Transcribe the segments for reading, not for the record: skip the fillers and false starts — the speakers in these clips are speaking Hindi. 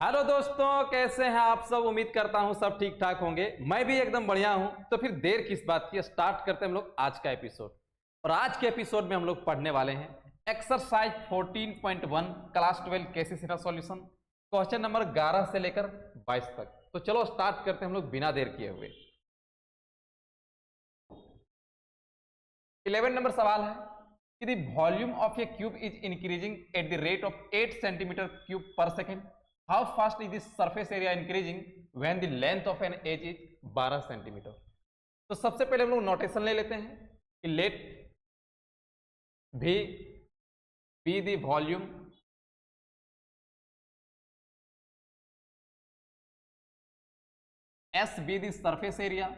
हेलो दोस्तों, कैसे हैं आप सब। उम्मीद करता हूं सब ठीक ठाक होंगे। मैं भी एकदम बढ़िया हूं। तो फिर देर किस बात की, स्टार्ट करते हैं हम लोग आज का एपिसोड। और आज के एपिसोड में हम लोग पढ़ने वाले हैं एक्सरसाइज 14.1 क्लास 12 केसीसी का सॉल्यूशन, क्वेश्चन नंबर 11 से लेकर 22 तक। तो चलो स्टार्ट करते हैं हम लोग बिना देर किए हुए। 11 नंबर सवाल है कि the volume of a cube is increasing at the rate of 8 centimetre cube पर second. How fast is this surface area increasing when the length of an edge is 12 centimetre. तो सबसे पहले हम लोग नोटेशन ले लेते हैं कि लेट भी B the volume S B the surface area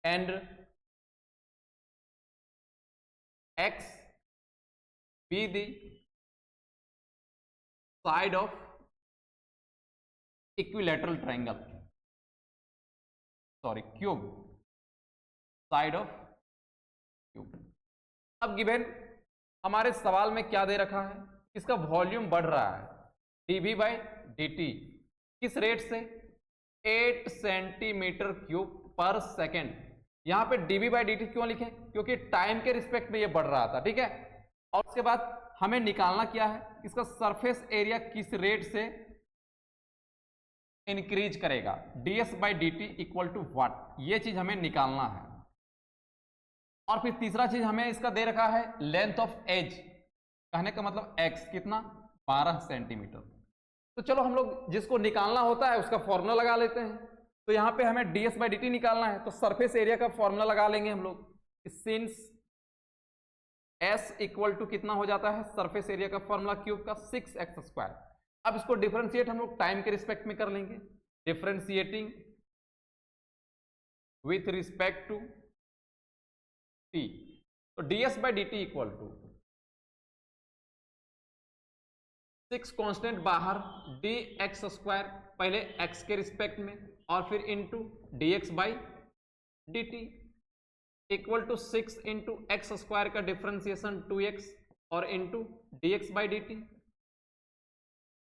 and x be the side of equilateral triangle, sorry cube, side of cube। अब गिवन हमारे सवाल में क्या दे रखा है, इसका वॉल्यूम बढ़ रहा है dv बाई dt किस रेट से 8 सेंटीमीटर क्यूब पर सेकेंड। यहां पे dv बाई dt क्यों लिखे, क्योंकि टाइम के रिस्पेक्ट में ये बढ़ रहा था, ठीक है। और उसके बाद हमें निकालना क्या है, इसका सरफेस एरिया किस रेट से इंक्रीज करेगा, ds by dt equal to what, ये चीज हमें निकालना है। और फिर तीसरा चीज हमें इसका दे रखा है लेंथ ऑफ एज, कहने का मतलब x कितना 12 सेंटीमीटर। तो चलो हम लोग जिसको निकालना होता है उसका फॉर्मूला लगा लेते हैं। तो यहाँ पे हमें ds बाई dt निकालना है, तो सरफेस एरिया का फॉर्मूला लगा लेंगे हम लोग। सिंस s इक्वल टू कितना हो जाता है सरफेस एरिया का फॉर्मूला क्यूब का 6x²। अब इसको डिफरेंशिएट हम लोग टाइम के रिस्पेक्ट में कर लेंगे, differentiating with respect to t। तो ds by dt equal to 6 constant बाहर dx² पहले x के रिस्पेक्ट में और फिर into dx by dt equal to 6 into x² का डिफरेंशिएशन 2x और इंटू dx बाई dt।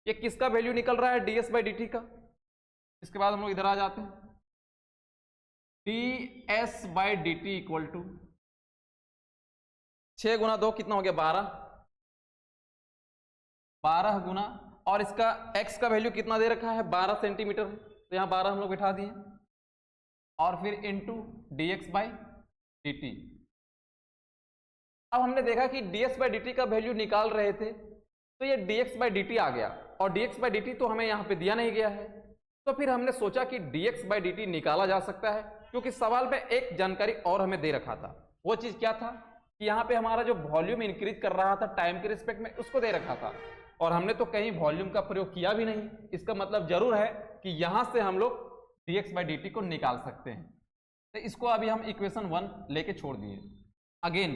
ये किसका वैल्यू निकल रहा है ds बाई dt का। इसके बाद हम लोग इधर आ जाते हैं, ds by dt equal to 6 गुना 2 कितना हो गया 12, 12 गुना और इसका x का वैल्यू कितना दे रखा है 12 सेंटीमीटर, तो यहाँ 12 हम लोग बिठा दिए और फिर इंटू dx बाई dt। अब हमने देखा कि ds बाई dt का वैल्यू निकाल रहे थे, तो ये dx बाई dt आ गया और dx बाई dt तो हमें यहाँ पे दिया नहीं गया है। तो फिर हमने सोचा कि dx बाई dt निकाला जा सकता है, क्योंकि सवाल में एक जानकारी और हमें दे रखा था। वो चीज क्या था कि यहाँ पे हमारा जो वॉल्यूम इंक्रीज कर रहा था टाइम के रिस्पेक्ट में, उसको दे रखा था और हमने तो कहीं वॉल्यूम का प्रयोग किया भी नहीं। इसका मतलब जरूर है कि यहां से हम लोग dx बाई dt को निकाल सकते हैं। तो इसको अभी हम इक्वेशन 1 लेके छोड़ दिए। अगेन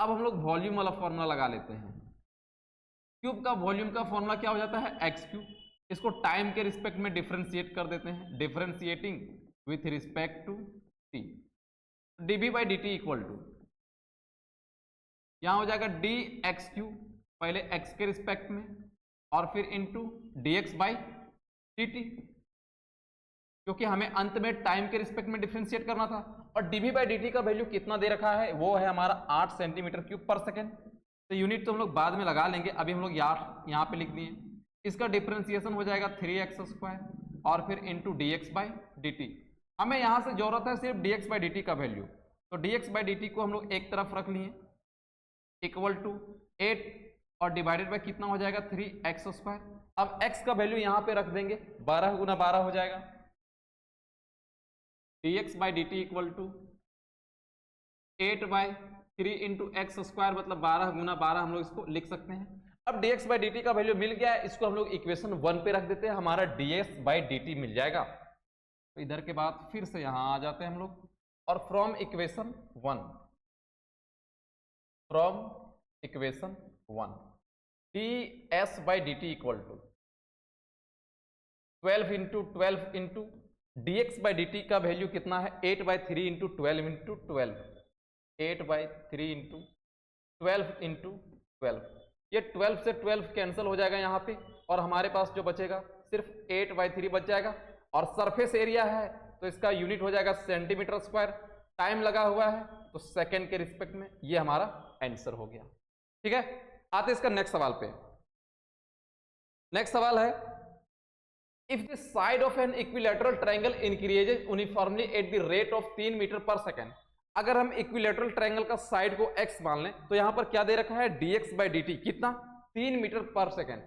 अब हम लोग वॉल्यूम वाला फॉर्मूला लगा लेते हैं। क्यूब का वॉल्यूम का फॉर्मूला क्या हो जाता है x क्यूब। इसको टाइम के रिस्पेक्ट में डिफरेंशिएट कर देते हैं, differentiating with respect to t। dv by dt equal to यहां हो जाएगा dx क्यूब पहले x के रिस्पेक्ट में और फिर इंटू dx बाई dt, क्योंकि हमें अंत में टाइम के रिस्पेक्ट में डिफरेंशिएट करना था। और dv बाई dt का वैल्यू कितना दे रखा है, वो है हमारा 8 सेंटीमीटर क्यूब पर सेकेंड। तो यूनिट तो हम लोग बाद में लगा लेंगे, अभी हम लोग यहाँ पे लिख दिए। इसका डिफरेंशिएशन हो जाएगा 3x² और फिर इंटू dx बाई dt। हमें यहाँ से जरूरत है सिर्फ dx बाई dt का वैल्यू, तो dx बाई dt को हम लोग एक तरफ रख लिए इक्वल टू 8 और डिवाइडेड बाय कितना हो जाएगा 3x²। अब x का वैल्यू यहाँ पे रख देंगे, 12 गुना 12 हो जाएगा। dx by dt equal to 8 by 3 into x² मतलब 12 गुना 12 हम लोग इसको लिख सकते हैं। अब dx बाई dt का वैल्यू मिल गया है, इसको हम लोग इक्वेशन 1 पे रख देते हैं, हमारा ds बाई dt मिल जाएगा। तो इधर के बाद फिर से यहाँ आ जाते हैं हम लोग और from equation 1 ds by dt equal to 12 into 12 into dx by dt का वैल्यू कितना है 8 by 3 into 12 into 12, 8 by 3 into 12 into 12, ये 12 से 12 कैंसिल हो जाएगा यहाँ पे, और हमारे पास जो बचेगा सिर्फ 8/3 बच जाएगा। और सरफेस एरिया है तो इसका यूनिट हो जाएगा सेंटीमीटर स्क्वायर, टाइम लगा हुआ है तो सेकंड के रिस्पेक्ट में, ये हमारा आंसर हो गया। ठीक है, आते इसका नेक्स्ट सवाल पे। नेक्स्ट सवाल है, if the side of an equilateral triangle increases uniformly at the rate of 3 metre per second. अगर हम इक्विलैटरल ट्रायंगल का साइड को x मान लें तो यहां पर क्या दे रखा है, dx/dt, कितना, 3 metre per second.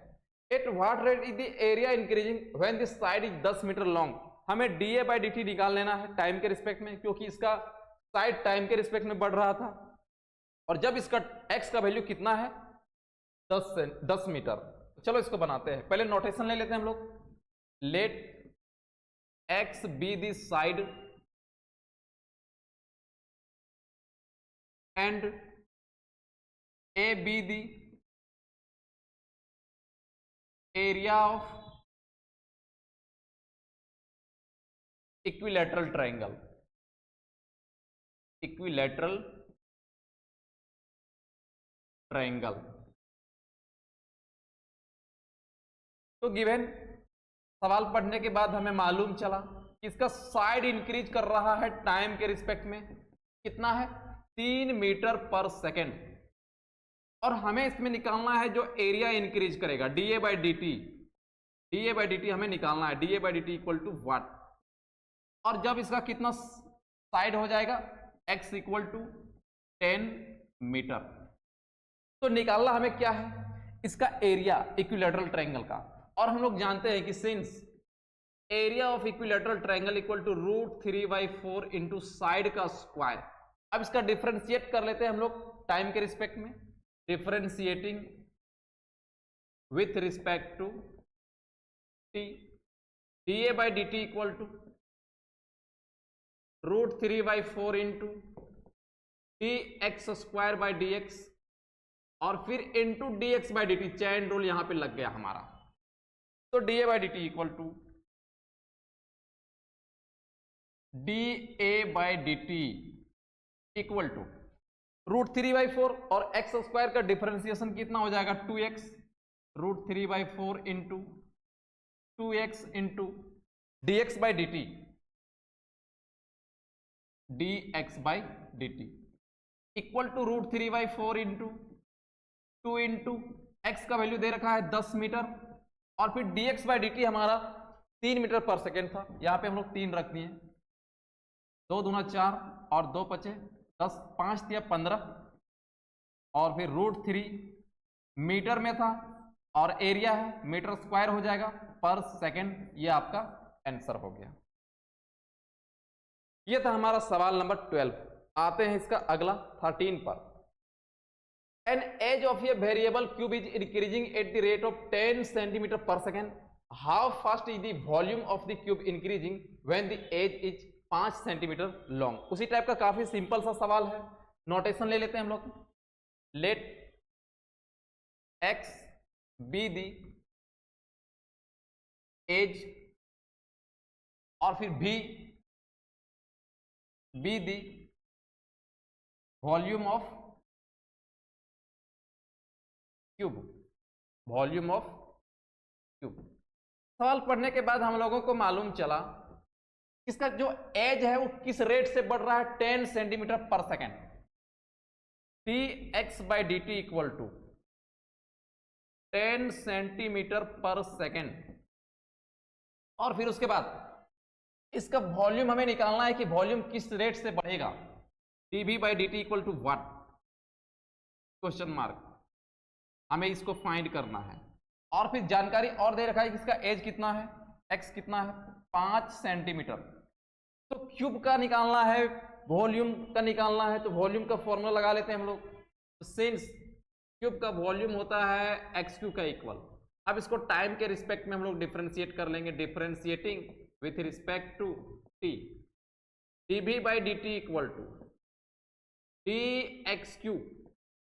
At what rate is the area increasing when the side is 10 metre long. हमें dA/dt निकाल लेना है टाइम के रिस्पेक्ट में, क्योंकि इसका साइड टाइम के रिस्पेक्ट में बढ़ रहा था, और जब इसका x का वैल्यू कितना है, 10 मीटर। चलो इसको बनाते हैं, पहले नोटेशन ले लेते हैं हम लोग। Let x be the side and a be the area of equilateral triangle, equilateral triangle। तो गिवन सवाल पढ़ने के बाद हमें मालूम चला कि इसका साइड इंक्रीज कर रहा है टाइम के रिस्पेक्ट में, कितना है, 3 मीटर पर सेकेंड, और हमें इसमें निकालना है जो एरिया इंक्रीज करेगा, dA/dt। dA/dt हमें निकालना है, dA/dt इक्वल टू व्हाट, और जब इसका कितना साइड हो जाएगा, x इक्वल टू 10 मीटर। तो निकालना हमें क्या है, इसका एरिया इक्विलैटरल ट्रायंगल का, और हम लोग जानते हैं कि since area of equilateral triangle equal to √3/4 into side का स्क्वायर। अब इसका डिफरेंशिएट कर लेते हैं हम लोग टाइम के रिस्पेक्ट में, differentiating with respect to t, dA/dt equal to √3/4 into dx²/dx, और फिर इंटू dx/dt, चैन रूल यहां पे लग गया हमारा। तो dA/dt equal to dA/dt equal to √3/4, और x² का डिफरेंशिएशन कितना हो जाएगा, 2x, √3/4 into 2x into dx/dt, dx/dt equal to √3/4 into 2 into x का वैल्यू दे रखा है 10 मीटर, और फिर dx/dt हमारा 3 मीटर पर सेकेंड था, यहां पे हम लोग 3 रख दिए, 2 दूना 4 और 2 बचे 10, 5 दिया 15, और फिर √3 मीटर में था, और एरिया है मीटर स्क्वायर हो जाएगा पर सेकेंड। ये आपका आंसर हो गया। ये था हमारा सवाल नंबर 12। आते हैं इसका अगला 13 पर। An edge of a variable cube is increasing at the rate of 10 centimetre per second, how fast is the volume of the cube increasing when the edge is 5 centimetre long. उसी टाइप का काफी सिंपल सा सवाल है, नोटेशन ले लेते हैं हम लोग। Let x be the edge, और फिर b be the volume of cube, volume of cube. सवाल पढ़ने के बाद हम लोगों को मालूम चला इसका जो एज है वो किस रेट से बढ़ रहा है, 10 centimetre per second. dx/dt equal to 10 centimetre per second, और फिर उसके बाद इसका वॉल्यूम हमें निकालना है कि वॉल्यूम किस रेट से बढ़ेगा, dv/dt equal to what, question mark, हमें इसको फाइंड करना है। और फिर जानकारी और दे रखा है कि इसका एज कितना है, x कितना है, 5 सेंटीमीटर। तो क्यूब का निकालना है, वॉल्यूम का निकालना है, तो वॉल्यूम का फॉर्मूला लगा लेते हैं हम लोग। तो सिंस क्यूब का वॉल्यूम होता है x³ का इक्वल, अब इसको टाइम के रिस्पेक्ट में हम लोग डिफरेंशिएट कर लेंगे, differentiating with respect to t, dv/dt equal to dx³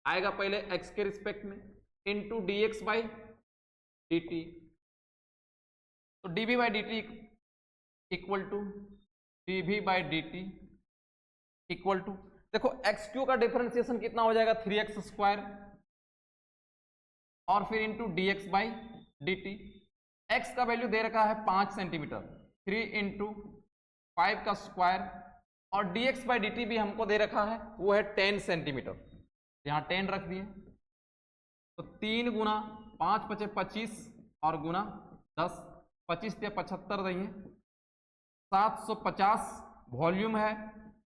आएगा पहले x के रिस्पेक्ट में, इंटू dx/dt, तो dv/dt equal to dv/dt equal to देखो एक्स क्यू का डिफरेंशिएशन कितना हो जाएगा 3x स्क्वायर और फिर into D x by D t. X का वैल्यू दे रखा है 5 सेंटीमीटर, 3 इंटू 5 का स्क्वायर और D x by D T भी हमको दे रखा है वो है 10 सेंटीमीटर, यहाँ 10 रख दिए तो 3 गुना 5 पचे 25 और गुना 10, 25 या 75 नहीं है 750 वॉल्यूम है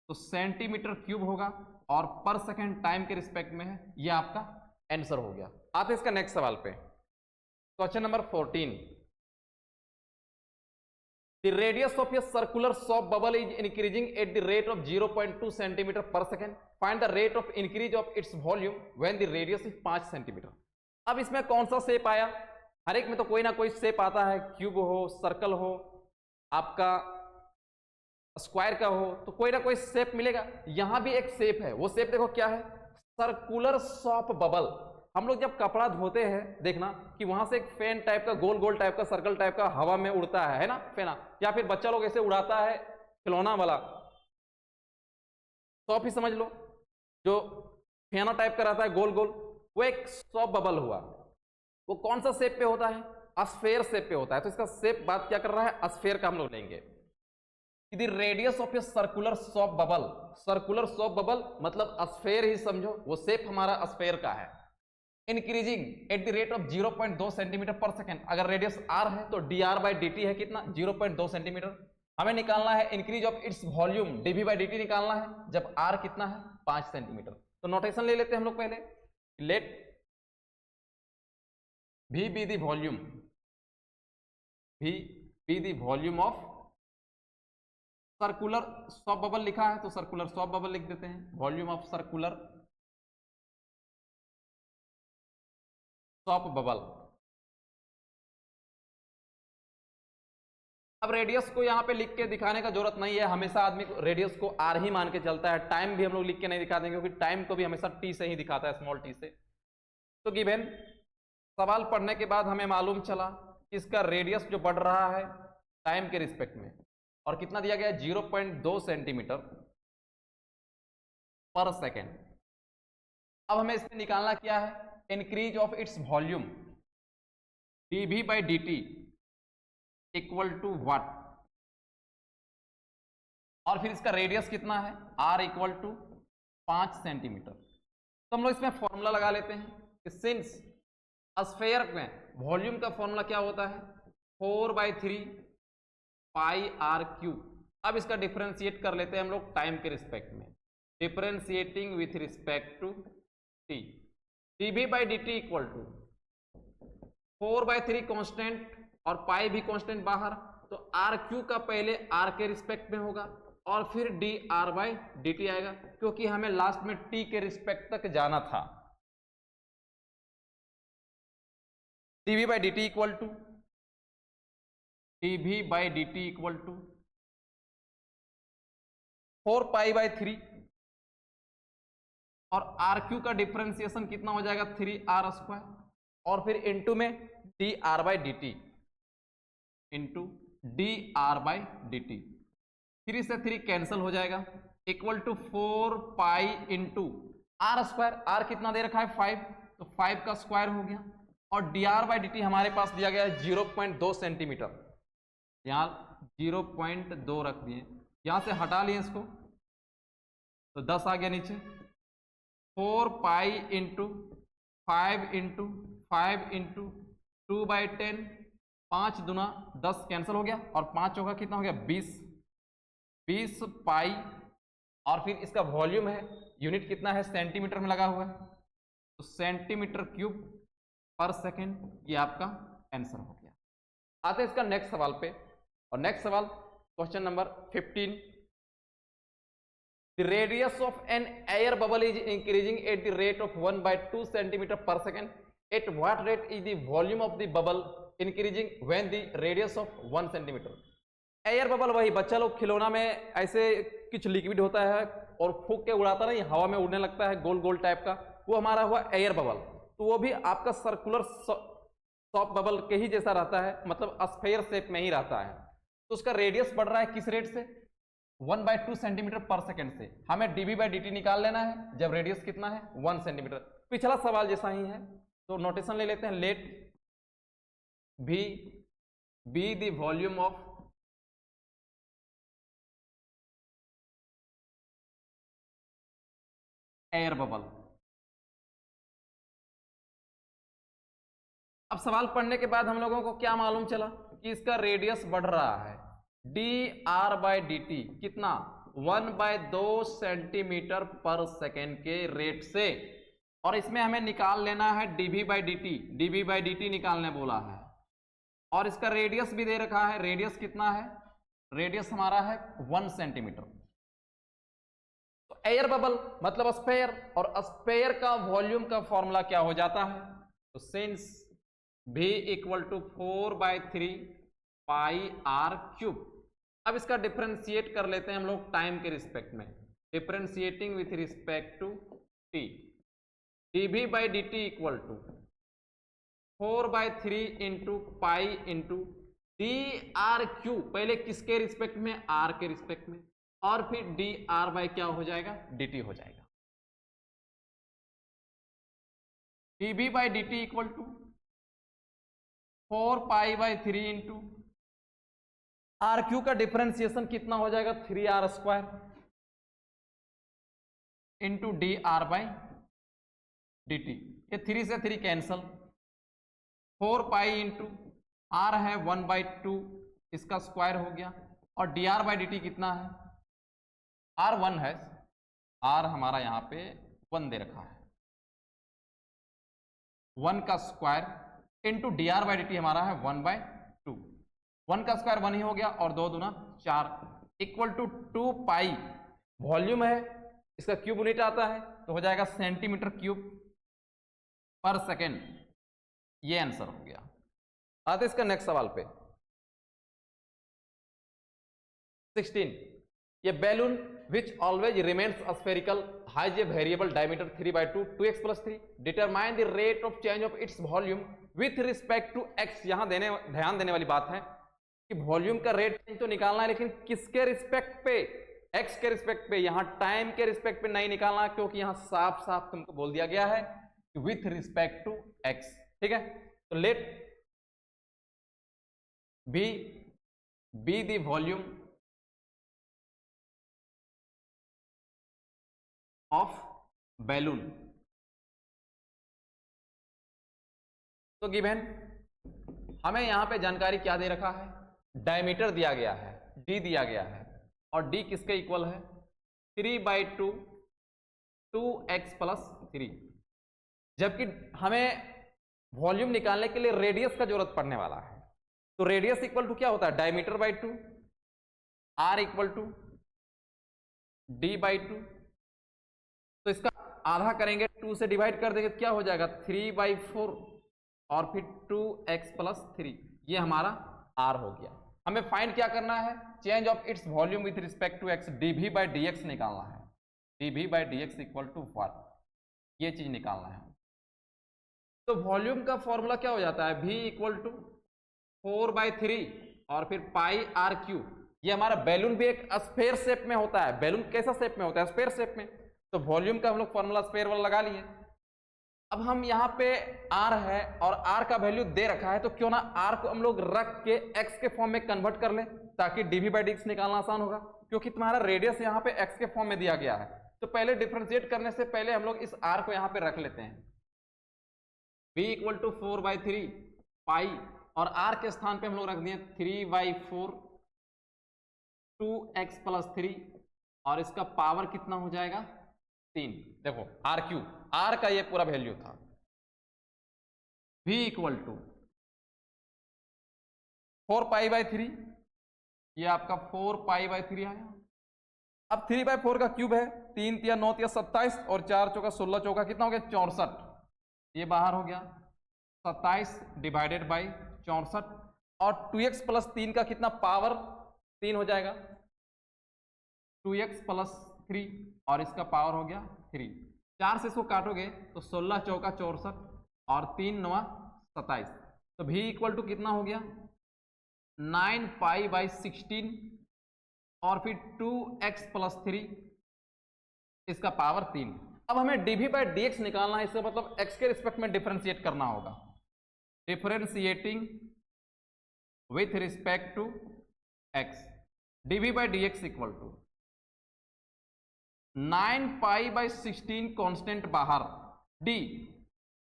तो सेंटीमीटर क्यूब होगा और पर सेकेंड टाइम के रिस्पेक्ट में है। ये आपका आंसर हो गया। आते इसका नेक्स्ट सवाल पे, question number 14। The radius of a circular soap bubble is increasing at the rate of 0.2 centimeter per second. Find the rate of increase of its volume when the radius is 5 centimetre. अब इसमें कौन सा शेप आया? हर एक में तो कोई ना कोई शेप आता है, क्यूब हो, सर्कल हो, आपका स्क्वायर का हो, तो कोई ना कोई शेप मिलेगा। यहां भी एक शेप है, वो शेप देखो क्या है, सर्कुलर सोप बबल। हम लोग जब कपड़ा धोते हैं देखना कि वहां से एक फैन टाइप का गोल गोल टाइप का सर्कल टाइप का हवा में उड़ता है ना फेना, या फिर बच्चा लोग ऐसे उड़ाता है खिलौना वाला सोप ही समझ लो, जो फेना टाइप का रहता है गोल गोल, वो एक सोप बबल हुआ। वो कौन सा शेप पे होता है? स्फेयर शेप पे होता है। तो इसका शेप बात क्या कर रहा है? स्फेयर का हम लोग लेंगे। The radius of a circular soap bubble, circular soap bubble मतलब स्फेयर ही समझो, वो शेप हमारा स्फेयर का है। Increasing at the rate of 0.2 centimetre per second. अगर रेडियस r है तो dr बाई dt है कितना? 0.2 सेंटीमीटर। हमें निकालना है increase of its volume, dv by dt निकालना है जब r कितना है? 5 सेंटीमीटर। तो नोटेशन ले लेते हैं हम लोग पहले, let v be the volume, v be the volume of circular soap bubble लिखा है तो सर्कुलर सोप बबल लिख देते हैं, volume of circular soap bubble. अब रेडियस को यहां पे लिख के दिखाने का जरूरत नहीं है, हमेशा आदमी रेडियस को आर ही मान के चलता है। टाइम भी हम लोग लिख के नहीं दिखाते क्योंकि टाइम को भी हमेशा टी से ही दिखाता है, स्मॉल टी से। तो गिवन सवाल पढ़ने के बाद हमें मालूम चला इसका रेडियस जो बढ़ रहा है टाइम के रिस्पेक्ट में, और कितना दिया गया? 0.2 सेंटीमीटर पर सेकेंड। अब हमें इसमें निकालना क्या है? Increase of its volume, dv by dt equal to what, और फिर इसका रेडियस कितना है? r equal to 5 centimetre. तो हम लोग इसमें फॉर्मूला लगा लेते हैं कि सिंस स्फेयर में वॉल्यूम का फॉर्मूला क्या होता है? 4/3 पाई आर क्यूब। अब इसका डिफरेंशिएट कर लेते हैं हम लोग टाइम के रिस्पेक्ट में, differentiating with respect to t. dv by dt equal to 4/3 constant और पाई भी कांस्टेंट बाहर, तो आर क्यू का पहले आर के रिस्पेक्ट में होगा और फिर dr बाई dt आएगा, क्योंकि हमें लास्ट में t के रिस्पेक्ट तक जाना था। dv by dt equal to dv by dt equal to 4π/3 और आर क्यू का डिफरेंशिएशन कितना हो जाएगा? 3r स्क्वायर और फिर इनटू में dr by dt into dr by dt। 3 से 3 कैंसिल हो जाएगा, equal to 4π into R square. R कितना दे रखा है? 5, तो 5 का स्क्वायर हो गया और dr बाई dt हमारे पास दिया गया है 0.2 सेंटीमीटर। यहाँ 0.2 रख दिए, यहां से हटा लिए इसको तो 10 आ गया नीचे। 4π इंटू 5 इंटू 5 इंटू 2/10, 5 दूना 10 कैंसिल हो गया और 5 चौका कितना हो गया? 20 पाई, और फिर इसका वॉल्यूम है, यूनिट कितना है? सेंटीमीटर में लगा हुआ है, तो सेंटीमीटर क्यूब पर सेकेंड। ये आपका आंसर हो गया। आते हैं इसका नेक्स्ट सवाल पे, और नेक्स्ट सवाल question number 15। The radius of an air bubble is increasing at the rate of 1/2 centimeter per second. At what rate is the volume of the bubble increasing when the radius of 1 centimeter? Air bubble वही बच्चा लोग खिलौना में ऐसे कुछ लिक्विड होता है और फूंक के उड़ाता नहीं, हवा में उड़ने लगता है गोल गोल टाइप का, वो हमारा हुआ एयर बबल। तो वो भी आपका सर्कुलर सोप बबल के ही जैसा रहता है, मतलब स्फेयर शेप में ही रहता है। तो उसका रेडियस बढ़ रहा है किस रेट से? 1/2 सेंटीमीटर पर सेकेंड से हमें dv/dt निकाल लेना है जब रेडियस कितना है 1 सेंटीमीटर। पिछला सवाल जैसा ही है, तो नोटेशन ले लेते हैं, let v be the volume of air bubble. अब सवाल पढ़ने के बाद हम लोगों को क्या मालूम चला कि इसका रेडियस बढ़ रहा है, dr/dt कितना 1/2 सेंटीमीटर पर सेकेंड के रेट से, और इसमें हमें निकाल लेना है dv/dt निकालने बोला है, और इसका रेडियस भी दे रखा है। रेडियस कितना है? रेडियस हमारा है 1 सेंटीमीटर। तो एयर बबल मतलब स्फेयर, और स्फेयर का वॉल्यूम का फॉर्मूला क्या हो जाता है? तो since v = 4/3 pi r cube. अब इसका डिफरेंशिएट कर लेते हैं हम लोग टाइम के रिस्पेक्ट में, differentiating with respect to t। dv/dt = 4/3 into pi into dr/q, पहले किसके रिस्पेक्ट में? r के रिस्पेक्ट में, और फिर dr/ क्या हो जाएगा? dt हो जाएगा। dv/dt = 4π/3 इंटू RQ का डिफरेंशिएशन कितना हो जाएगा? 3r² into dr/dt। ये 3 से 3 कैंसल, 4π इंटू r है 1/2, इसका स्क्वायर हो गया, और dr/dt कितना है? r 1 है, r हमारा यहां पे 1 दे रखा है, 1 का स्क्वायर इंटू dr/dt हमारा है 1/2, 1 का स्क्वायर 1 ही हो गया, और 2 दूना 4 इक्वल टू 2 पाई। वॉल्यूम है, इसका क्यूब यूनिट आता है, तो हो जाएगा सेंटीमीटर क्यूब पर सेकेंड। ये आंसर हो गया। आते इसका नेक्स्ट सवाल पे, 16, ये balloon which always remains spherical has a variable diameter 3/2 2x + 3 determine the rate of change of its volume with respect to x। यहां ध्यान देने वाली बात है कि वॉल्यूम का रेट चेंज तो निकालना है, लेकिन किसके रिस्पेक्ट पे? x के रिस्पेक्ट पे। यहां टाइम के रिस्पेक्ट पे नहीं निकालना, क्योंकि यहां साफ साफ तुमको बोल दिया गया है कि विथ रिस्पेक्ट टू x। ठीक है, तो let be the volume of balloon. तो गिवन हमें यहां पे जानकारी क्या दे रखा है? डायमीटर दिया गया है, d दिया गया है, और d किसके इक्वल है? 3/2 2x + 3, जबकि हमें वॉल्यूम निकालने के लिए रेडियस का जरूरत पड़ने वाला है। तो रेडियस इक्वल टू क्या होता है? डायमीटर/2, r = d/2। तो इसका आधा करेंगे, 2 से डिवाइड कर देंगे, क्या हो जाएगा? 3/4, और फिर 2x + 3, ये हमारा r हो गया। हमें फाइंड क्या करना है? Change of its volume with respect to x, dv/dx निकालना है। dv/dx = 1, ये चीज निकालना है। तो वॉल्यूम का फॉर्मूला क्या हो जाता है? v = 4/3 और फिर पाई आर क्यू। ये हमारा बैलून भी एक स्फेयर शेप में होता है। बैलून कैसा शेप में होता है? स्फेयर शेप में। तो वॉल्यूम का हम लोग फॉर्मूला स्फेयर वाला लगा लिए। अब हम यहाँ पे r है और r का वैल्यू दे रखा है, तो क्यों ना r को हम लोग रख के x के फॉर्म में कन्वर्ट कर लें, ताकि dv/dx निकालना आसान होगा, क्योंकि तुम्हारा रेडियस यहाँ पे x के फॉर्म में दिया गया है। तो पहले डिफरेंशिएट करने से पहले हम लोग इस r को यहाँ पे रख लेते हैं। v = 4/3 पाई, और r के स्थान पे हम लोग रख दिए 3/4 2x + 3, और इसका पावर कितना हो जाएगा? 3। देखो r³ r का ये पूरा वैल्यू था। v = 4π/3, ये आपका 4π/3 आया। अब 3/4 का क्यूब है, 3 × 9 = 27, और 4 × 16 = कितना हो गया? 64। ये बाहर हो गया, 27 / 64, और 2x + 3 का कितना? पावर 3 हो जाएगा, 2x + 3, और इसका पावर हो गया 3। 4 से इसको काटोगे तो 16 × 4 = 64, और 3 × 9 = 27। तो v = कितना हो गया? 9π/16 और फिर 2x प्लस 3 इसका पावर 3। अब हमें dv बाई dx निकालना है, इसका मतलब x के रिस्पेक्ट में डिफरेंशिएट करना होगा। Differentiating with respect to x, dv by dx equal to 9 pi by 16 constant बाहर, d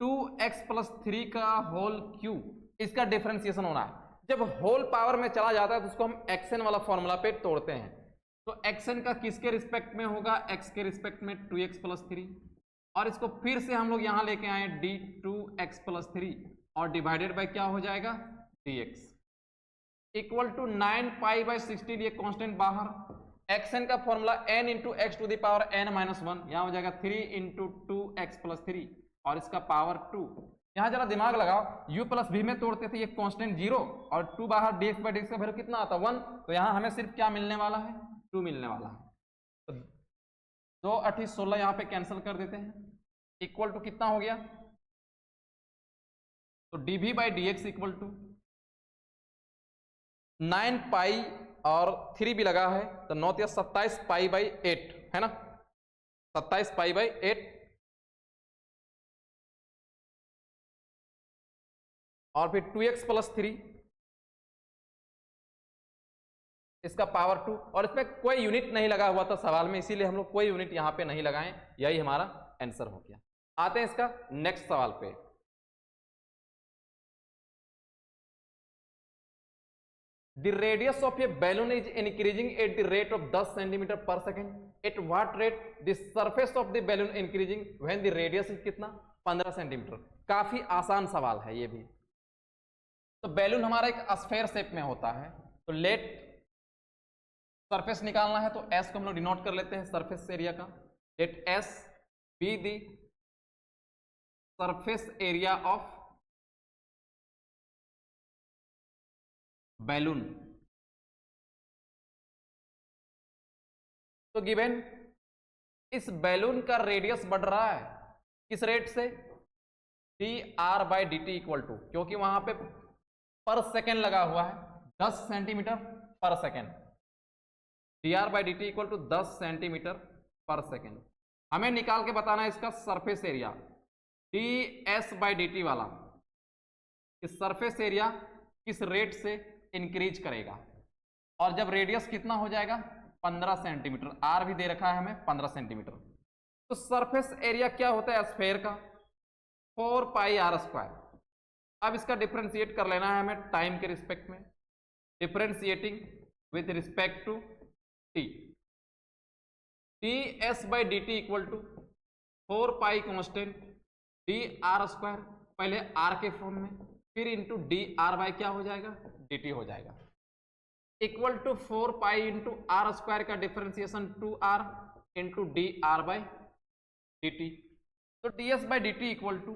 2x प्लस 3 का होल क्यूब, इसका डिफरेंशिएशन होना है। जब होल पावर में चला जाता है तो उसको हम xn वाला फॉर्मूला पे तोड़ते हैं। तो xn का किसके रिस्पेक्ट में होगा, x के रिस्पेक्ट में 2x प्लस 3, और इसको फिर से हम लोग यहां लेके आए d 2x प्लस 3 और डिवाइडेड बाय क्या हो जाएगा, dx equal to 9 pi by 16, ये कांस्टेंट बाहर, xn का formula n into x to the power n minus 1, यहां हो जाएगा 3 इंटू 2x प्लस 3 और इसका पावर 2। यहां जरा दिमाग लगाओ, u प्लस v में तोड़ते थे, ये कांस्टेंट 0 और 2 बाहर, dx बाई dx का वैल्यू कितना आता है 1, तो यहां हमें सिर्फ क्या मिलने वाला है, 2 मिलने वाला है। तो 2 8 16 यहां पे कैंसिल कर देते हैं, इक्वल टू कितना हो गया, तो dv by dx equal to 9 pi और 3 भी लगा है, तो 9 या 27 पाई बाई 8 है ना, 27 पाई बाई 8 और फिर 2x प्लस 3 इसका पावर 2, और इसमें कोई यूनिट नहीं लगा हुआ था सवाल में, इसीलिए हम लोग कोई यूनिट यहां पे नहीं लगाएं, यही हमारा आंसर हो गया। आते हैं इसका नेक्स्ट सवाल पे। The radius of a balloon is increasing at the rate of 10 centimeter per second. At what rate the surface of the balloon increasing when the radius is कितना, 15 सेंटीमीटर। काफी आसान सवाल है ये भी। तो बैलून हमारा एक स्फेयर शेप में होता है, तो लेट सरफेस निकालना है, तो S को हम लोग डिनोट कर लेते हैं सरफेस एरिया का। Let S be the surface area of balloon. तो गिवन इस बैलून का रेडियस बढ़ रहा है किस रेट से, dr by D T equal to, क्योंकि वहां पे पर सेकेंड लगा हुआ है 10 centimetre per second, dr by D T equal to 10 centimetre per second. हमें निकाल के बताना है इसका surface area, ds by D t वाला, इस सरफेस एरिया किस रेट से इंक्रीज करेगा, और जब रेडियस कितना हो जाएगा 15 सेंटीमीटर, आर भी दे रखा है हमें 15 सेंटीमीटर। तो सरफेस एरिया क्या होता है स्फेयर का, 4 पाई आर स्क्वायर। अब इसका डिफरेंशिएट कर लेना है हमें टाइम के रिस्पेक्ट में, differentiating with respect to t, d S by D T equal to 4 pi constant d r square, पहले आर के फॉर्म में, फिर इंटू डी आर बाई क्या हो जाएगा, डी टी हो जाएगा, equal to 4 pi into R square का differentiation 2r into D R by D T. तो D S by D T equal to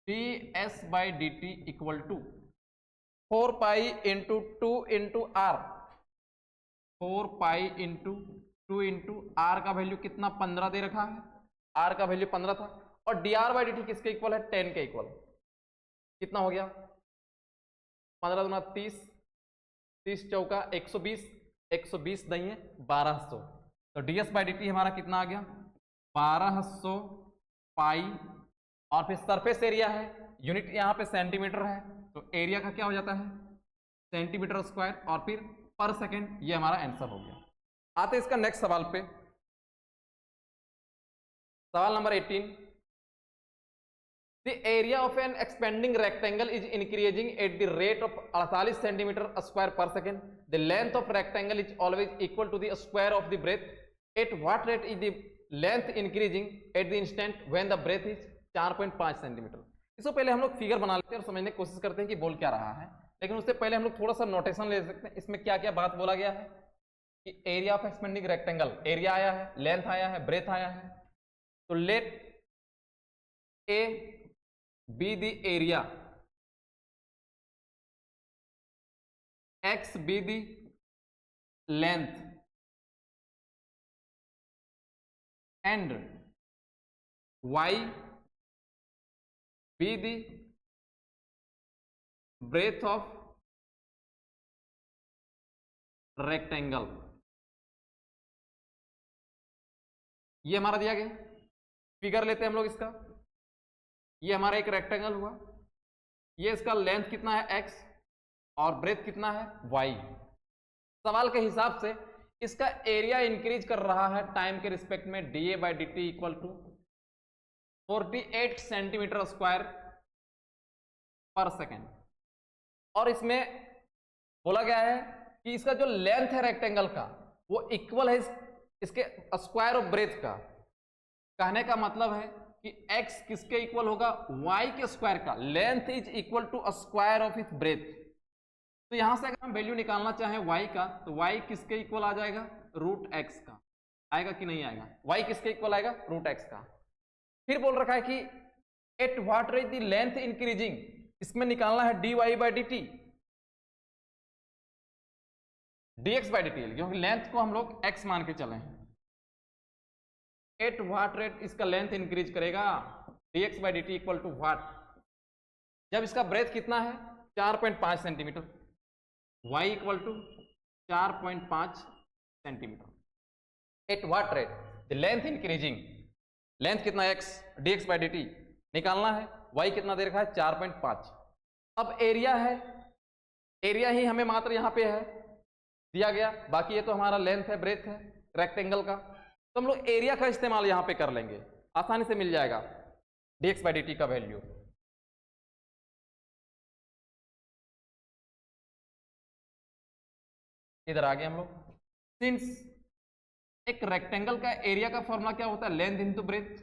D S by D T equal to 4 pi into 2 into R, 4 pi into 2 into R का वैल्यू कितना 15 दे रखा है, आर का वैल्यू 15 था, और D R by D T किसके इक्वल है, 10 के इक्वल। कितना हो गया, 15 दूना 30, 30 चौका 120, 120 नहीं है 1200, तो D S by D T हमारा कितना आ गया 1200 पाई, और फिर सरफेस एरिया है, यूनिट यहाँ पे सेंटीमीटर है, तो एरिया का क्या हो जाता है सेंटीमीटर स्क्वायर, और फिर पर सेकेंड, ये हमारा आंसर हो गया। आते इसका नेक्स्ट सवाल पे, सवाल number 18। The area of an expanding rectangle is increasing at the rate of 48 centimeter square per second. The length of rectangle is always equal to the square of the breadth. At what rate is the length increasing at the instant when the breadth is 4.5 centimetre. इसको पहले हम लोग फिगर बना लेते हैं और समझने की कोशिश करते हैं कि बोल क्या रहा है, लेकिन उससे पहले हम लोग थोड़ा सा नोटेशन ले सकते हैं। इसमें क्या क्या बात बोला गया है कि area of expanding rectangle, area आया है, लेंथ आया है, ब्रेथ आया है। तो let a be the area, x be the length, and y be the breadth of rectangle, ये हमारा दिया गया। फिगर लेते हैं हम लोग इसका। ये हमारा एक रेक्टेंगल हुआ, ये इसका लेंथ कितना है x और ब्रेथ कितना है y। सवाल के हिसाब से इसका एरिया इंक्रीज कर रहा है टाइम के रिस्पेक्ट में, dA by dt equal to 48 centimetre square per second. और इसमें बोला गया है कि इसका जो लेंथ है रेक्टेंगल का वो इक्वल है इसके स्क्वायर ऑफ ब्रेथ का। कहने का मतलब है कि x किसके इक्वल होगा, y के स्क्वायर का। Length is equal to square of its breadth. तो यहां से अगर हम वैल्यू निकालना चाहें y का, तो y किसके इक्वल आ जाएगा, रूट x का। आएगा कि नहीं आएगा, y किसके इक्वल आएगा, रूट x का। फिर बोल रखा है कि at what rate the length increasing, इसमें निकालना है dy by dt, dx by dt, क्योंकि लेंथ को हम लोग x मान के चले हैं। एट व्हाट रेट इसका लेंथ इंक्रीज करेगा, dx by dt equal to what, जब इसका ब्रेथ कितना है 4.5 centimetre, y equal to 4.5 centimetre. At what rate the length increasing, length कितना x, dx बाई dt निकालना है, y कितना दे रखा है 4.5। अब एरिया है, एरिया ही हमें मात्र यहाँ पे है दिया गया, बाकी ये तो हमारा लेंथ है, ब्रेथ है रेक्टेंगल का। तो हम लोग एरिया का इस्तेमाल यहाँ पे कर लेंगे, आसानी से मिल जाएगा dx बाई dt का वैल्यू। इधर आगे हम लोग, सिंस एक रेक्टेंगल का एरिया का फॉर्मूला क्या होता है, length into breadth,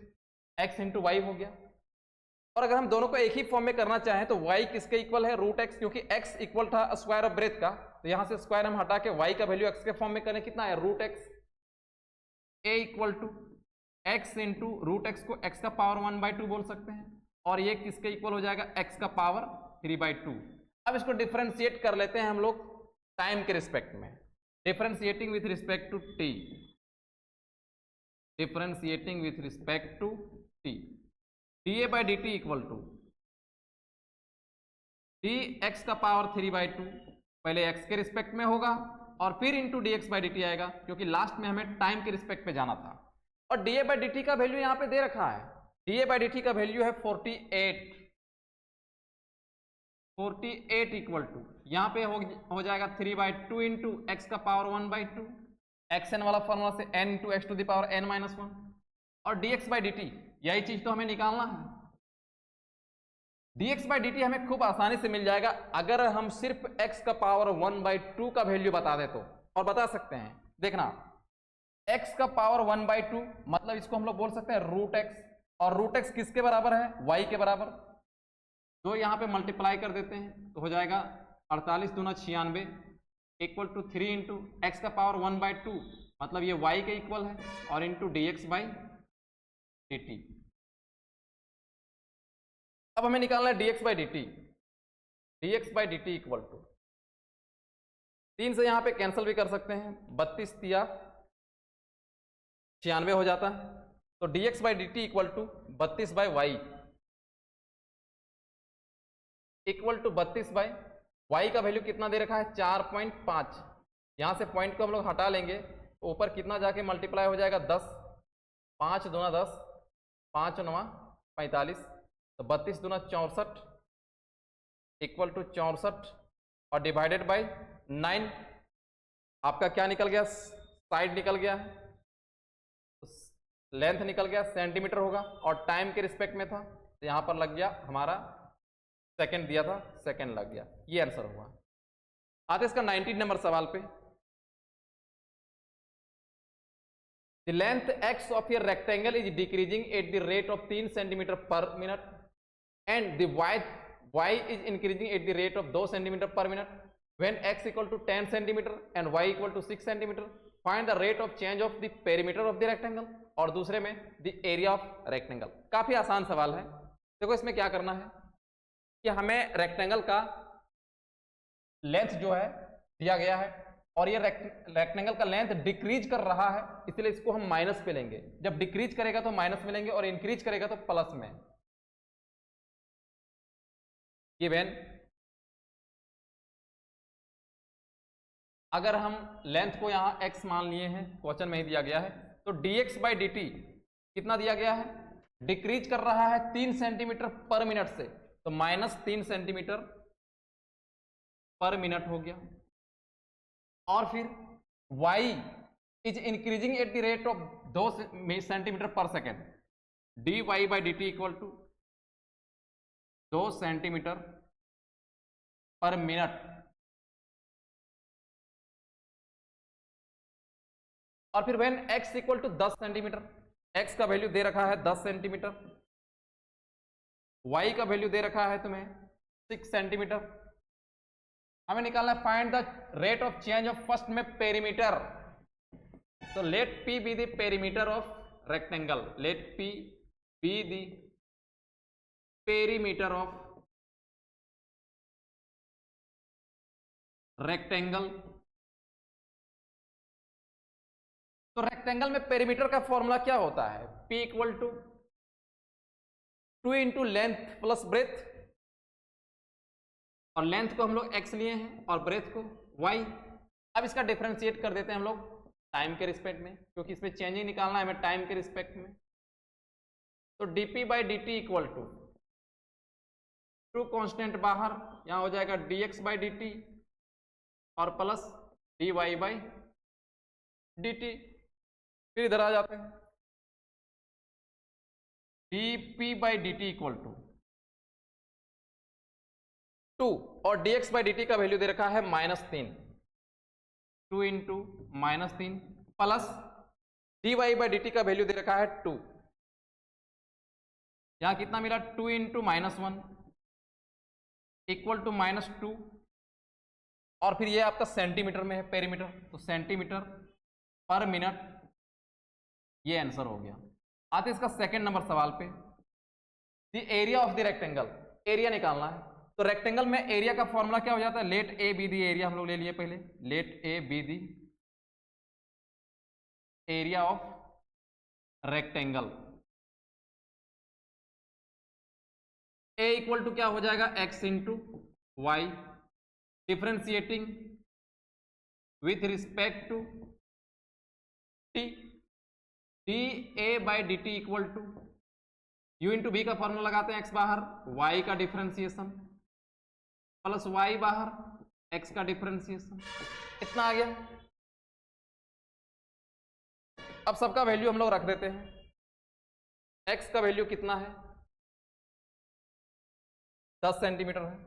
x into y हो गया। और अगर हम दोनों को एक ही फॉर्म में करना चाहें तो y किसके इक्वल है, रूट x, क्योंकि x इक्वल था स्क्वायर ऑफ ब्रेथ का, तो यहां से स्क्वायर हम हटा के y का वैल्यू x के फॉर्म में करें, कितना है root x। a equal to x into root x को x का पावर 1/2 बोल सकते हैं, और ये किसके इक्वल हो जाएगा, x का पावर 3/2। अब इसको डिफ्रेंशिएट कर लेते हैं हम लोग टाइम के रिस्पेक्ट में, differentiating with respect to t, differentiating with respect to t, dA by dt equal to dx का पावर 3/2, पहले x के रिस्पेक्ट में होगा और फिर इंटू dx बाई dt आएगा, क्योंकि लास्ट में हमें टाइम के रिस्पेक्ट पे जाना था। और dA बाई dt का वैल्यू यहाँ पे दे रखा है, dA बाई dt का वैल्यू है 48 इक्वल टू, यहाँ पे हो जाएगा 3/2 इंटू एक्स का पावर 1/2, xn वाला फॉर्मूला से n into x to the power n-1, और dx बाई dt, यही चीज तो हमें निकालना है। dx बाई dt हमें खूब आसानी से मिल जाएगा अगर हम सिर्फ x का पावर 1/2 का वैल्यू बता दे तो, और बता सकते हैं। देखना, x का पावर 1/2 मतलब इसको हम लोग बोल सकते हैं रूट x, और रूट x किसके बराबर है, y के बराबर। तो यहाँ पे मल्टीप्लाई कर देते हैं तो हो जाएगा 48 दूना 96 इक्वल टू 3 इंटू एक्स का पावर 1/2, मतलब ये y के इक्वल है, और इंटू dx बाई dt। अब हमें निकालना है dx by dt, dx by dt equal to 3 से यहाँ पे कैंसिल भी कर सकते हैं, 32 तिया 96 हो जाता है, तो dx by dt equal to 32 by y equal to 32 by y का वैल्यू कितना दे रखा है 4.5। यहाँ से पॉइंट को हम लोग हटा लेंगे तो ऊपर कितना जाके मल्टीप्लाई हो जाएगा 10, 5 दूना 10, 5 9 45, तो 32 दूना 64 इक्वल टू 64, और डिवाइडेड बाई 9, आपका क्या निकल गया, साइड निकल गया है, लेंथ निकल गया सेंटीमीटर होगा, और टाइम के रिस्पेक्ट में था तो यहाँ पर लग गया हमारा सेकंड दिया था, सेकंड लग गया, ये आंसर हुआ। आते इसका 19 नंबर सवाल पे, the length x of your rectangle is decreasing at the rate of 3 centimetre per minute and the y is increasing at the rate of 2 centimetre per minute when x equal to 10 centimetre and y equal to 6 centimetre, find the rate of change of the perimeter of the rectangle, और दूसरे में द एरिया ऑफ रेक्टेंगल। काफी आसान सवाल है। देखो इसमें क्या करना है कि हमें रेक्टेंगल का लेंथ जो है दिया गया है, और ये रेक्टेंगल का लेंथ डिक्रीज कर रहा है, इसलिए इसको हम माइनस पे लेंगे। जब डिक्रीज करेगा तो माइनस में लेंगे और इंक्रीज करेगा तो प्लस में। गिवन अगर हम लेंथ को यहाँ x मान लिए हैं, क्वेश्चन में ही दिया गया है, तो dx बाई dt कितना दिया गया है, डिक्रीज कर रहा है 3 सेंटीमीटर पर मिनट से, तो -3 सेंटीमीटर पर मिनट हो गया। और फिर y is increasing at the rate of 2 centimetre per second, dy by dt equal to 2 centimetre per minute. और फिर when x equal to 10 centimetre, x का वैल्यू दे रखा है 10 सेंटीमीटर, y का वैल्यू दे रखा है तुम्हें 6 सेंटीमीटर। हमें निकालना है find the rate of change of first में पेरीमीटर। तो let p be the perimeter of rectangle, let p be the perimeter of rectangle. तो रेक्टेंगल में पेरीमीटर का फॉर्मूला क्या होता है, p equal to 2 into length plus breadth, और लेंथ को हम लोग x लिए हैं और ब्रेथ को y। अब इसका डिफरेंशिएट कर देते हैं हम लोग टाइम के रिस्पेक्ट में, क्योंकि इसमें चेंजिंग निकालना है हमें टाइम के रिस्पेक्ट में। तो dp by dt equal to 2 constant बाहर, यहां हो जाएगा dx बाई dt और प्लस dy बाई dt। फिर इधर आ जाते हैं, dp by dt equal to 2 और dx बाई dt का वैल्यू दे रखा है -3, 2 into -3 plus dy by dt का वैल्यू दे रखा है 2। यहां कितना मिला, 2 इंटू -1 इक्वल टू -2, और फिर ये आपका सेंटीमीटर में है पेरीमीटर, तो सेंटीमीटर पर मिनट, ये आंसर हो गया। आते इसका सेकंड नंबर सवाल पे, the area of the rectangle, area निकालना है। तो रेक्टेंगल में एरिया का फॉर्मूला क्या हो जाता है, let a be the area हम लोग ले लिए पहले, let a be the area of rectangle. A equal to क्या हो जाएगा, x into y, differentiating with respect to t, d a by D T equal to u into b का फॉर्मूला लगाते हैं, x बाहर, y का डिफ्रेंशिएशन प्लस y बाहर, x का डिफ्रेंशिएशन, इतना आ गया। अब सबका वैल्यू हम लोग रख देते हैं। x का वैल्यू कितना है, 10 सेंटीमीटर है,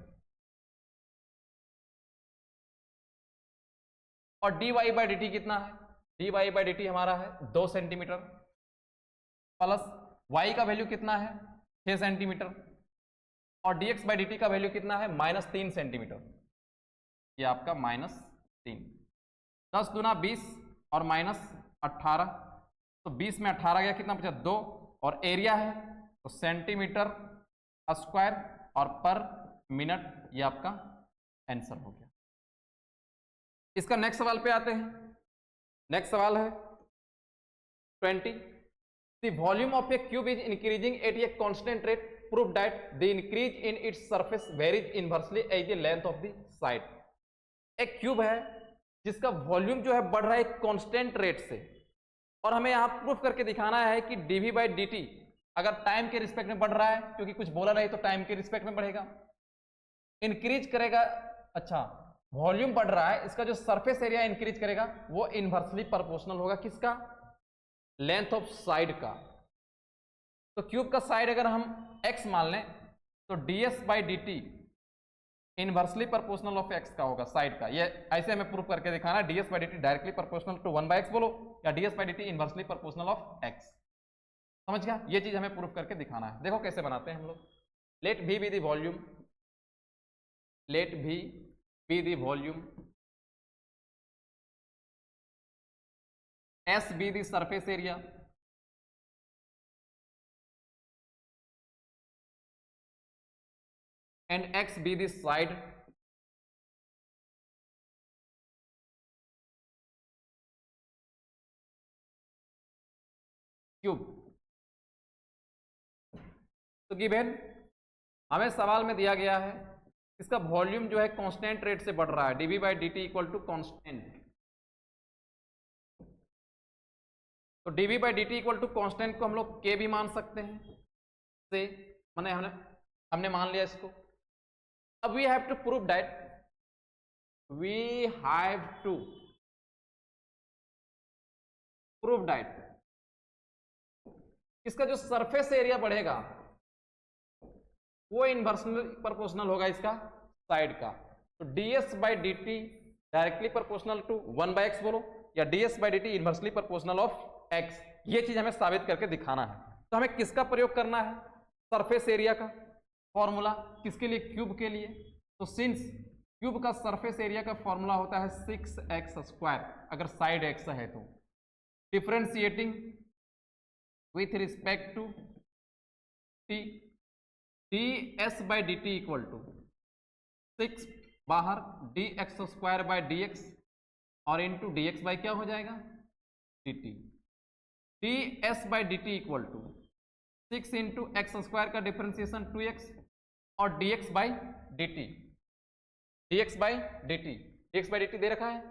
और dy बाई डी टी कितना है, dy बाई डी टी हमारा है 2 सेंटीमीटर, प्लस y का वैल्यू कितना है 6 सेंटीमीटर, और dx बाई डी टी का वैल्यू कितना है -3 सेंटीमीटर, ये आपका -3। 10 दूना 20 और -18, तो 20 में 18 गया, कितना बचा 2, और एरिया है तो सेंटीमीटर स्क्वायर और पर मिनट, ये आपका आंसर हो गया। इसका नेक्स्ट सवाल पे आते हैं। नेक्स्ट सवाल है 20, the volume of a cube is increasing at a constant rate, prove that the increase in its surface varies inversely as the length of the side. एक क्यूब है जिसका वॉल्यूम जो है बढ़ रहा है एक कांस्टेंट रेट से, और हमें यहां प्रूफ करके दिखाना है कि dv बाई डी टी अगर टाइम के रिस्पेक्ट में बढ़ रहा है, क्योंकि कुछ बोला नहीं तो टाइम के रिस्पेक्ट में बढ़ेगा, इंक्रीज करेगा। अच्छा, वॉल्यूम बढ़ रहा है, इसका जो सरफेस एरिया इंक्रीज करेगा वो इनवर्सली प्रोपोर्शनल होगा किसका, लेंथ ऑफ साइड का। तो क्यूब का साइड अगर हम x मान लें तो ds by D t inversely proportional of x का होगा, साइड का। ये ऐसे हमें प्रूफ करके दिखाना है, ds by D t directly proportional to 1/x बोलो, या ds by D t inversely proportional of x। समझ गया, ये चीज हमें प्रूफ करके दिखाना है। देखो कैसे बनाते हैं हम लोग। Let v be the volume, let v be the volume, s be the surface area, and x be the side, cube. तो गिवन हमें सवाल में दिया गया है इसका वॉल्यूम जो है कांस्टेंट रेट से बढ़ रहा है, dV by dt equal to constant. तो dV by dt equal to constant को हम लोग K भी मान सकते हैं, से मैंने हमने मान लिया इसको। अब we have to prove that, we have to prove that इसका जो सरफेस एरिया बढ़ेगा वो इनवर्सली प्रोपोर्शनल होगा इसका साइड का। तो ds by D t directly proportional to 1/x बोलो, या ds by D t inversely proportional of x। ये चीज हमें साबित करके दिखाना है। तो हमें किसका प्रयोग करना है? सरफेस एरिया का फॉर्मूला। किसके लिए? क्यूब के लिए। तो सिंस क्यूब का सरफेस एरिया का फॉर्मूला होता है 6x², अगर साइड x है तो। Differentiating with respect to t, ds by D T equal to 6 बाहर dx² बाई dx और इंटू dx बाई क्या हो जाएगा? dt। ds by D T equal to 6 into x² का डिफरेंशिएशन 2x और dx by dt, dx by dt, dx by dt दे रखा है,